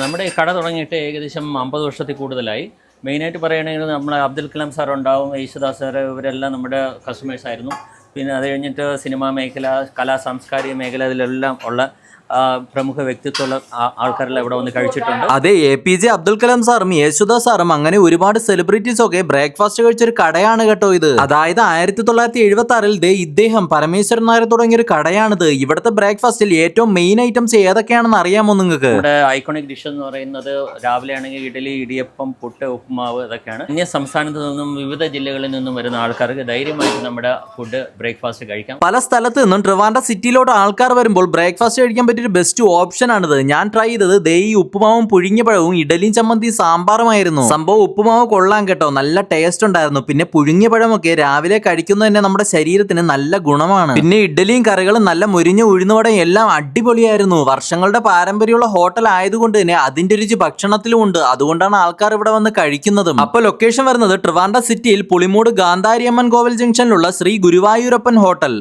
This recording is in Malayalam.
നമ്മുടെ ഈ കട തുടങ്ങിയിട്ട് ഏകദേശം 50 വർഷത്തിൽ കൂടുതലായി. മെയിനായിട്ട് പറയുകയാണെങ്കിൽ നമ്മളെ അബ്ദുൽ കലാം സാർ ഉണ്ടാവും, യേശുദാസ് സാർ, ഇവരെല്ലാം നമ്മുടെ കസ്റ്റമേഴ്സ് ആയിരുന്നു. പിന്നെ അത് കഴിഞ്ഞിട്ട് സിനിമാ മേഖല, സാംസ്കാരിക മേഖല, ഇതിലെല്ലാം ഉള്ള പ്രമുഖ വ്യക്തിത്വമുള്ള ആൾക്കാരെല്ലാം ഇവിടെ വന്ന് കഴിച്ചിട്ടുണ്ട്. അതെ, APJ അബ്ദുൽ കലാം സാറും യേശുദാസ് സാറും അങ്ങനെ ഒരുപാട് സെലിബ്രിറ്റീസ് ഒക്കെ ബ്രേക്ക്ഫാസ്റ്റ് കഴിച്ചൊരു കടയാണ് കേട്ടോ ഇത്. അതായത് 1976 ഇദ്ദേഹം പരമേശ്വരൻ നായർ തുടങ്ങിയൊരു കടയാണിത്. ഇവിടുത്തെ ബ്രേക്ക്ഫാസ്റ്റിൽ ഏറ്റവും മെയിൻ ഐറ്റംസ് ഏതൊക്കെയാണെന്ന് അറിയാമോ നിങ്ങൾക്ക്? ഇവിടെ ഐക്കോണിക് ഡിഷ് എന്ന് പറയുന്നത് രാവിലെ ആണെങ്കിൽ ഇഡലി, ഇടിയപ്പം, പുട്ട്, ഉപ്പുമാവ്, ഇതൊക്കെയാണ്. അന്യ സംസ്ഥാനത്ത് നിന്നും വിവിധ ജില്ലകളിൽ നിന്നും വരുന്ന ആൾക്കാർക്ക് ധൈര്യമായിട്ട് നമ്മുടെ ഫുഡ് ബ്രേക്ക്ഫാസ്റ്റ് കഴിക്കാം. പല സ്ഥലത്ത് നിന്നും ട്രിവാൻഡ്രം സിറ്റിയിലോട്ട് ആൾക്കാർ വരുമ്പോൾ ബ്രേക്ക്ഫാസ്റ്റ് കഴിക്കാൻ പറ്റിയ ഒരു ബെസ്റ്റ് ഓപ്ഷൻ ആണിത്. ഞാൻ ട്രൈ ചെയ്തത് ഈ ഉപ്പുമാവും പുഴുങ്ങിയ പഴവും ഇഡലിയും ചമ്മന്തി സാമ്പാറുമായിരുന്നു. സംഭവം ഉപ്പുമാവ് കൊള്ളാൻ കേട്ടോ, നല്ല ടേസ്റ്റ് ഉണ്ടായിരുന്നു. പിന്നെ പുഴുങ്ങിയ പഴമൊക്കെ രാവിലെ കഴിക്കുന്നത് തന്നെ നമ്മുടെ ശരീരത്തിന് നല്ല ഗുണമാണ്. പിന്നെ ഇഡലിയും കറികളും നല്ല മുരിഞ്ഞ ഉഴുന്നുവടയും എല്ലാം അടിപൊളിയായിരുന്നു. വർഷങ്ങളുടെ പാരമ്പര്യമുള്ള ഹോട്ടൽ ആയതുകൊണ്ട് തന്നെ അതിന്റെ രുചി ഭക്ഷണത്തിലും ഉണ്ട്. അതുകൊണ്ടാണ് ആൾക്കാർ ഇവിടെ വന്ന് കഴിക്കുന്നതും. അപ്പോൾ ലൊക്കേഷൻ വരുന്നത് ട്രിവാൻഡ്രം സിറ്റിയിൽ പുളിമൂട് ഗാന്ധാരിയമ്മൻ കോവിൽ ജംഗ്ഷനിലുള്ള ശ്രീ ഗുരുവായൂരപ്പൻ ഹോട്ടൽ.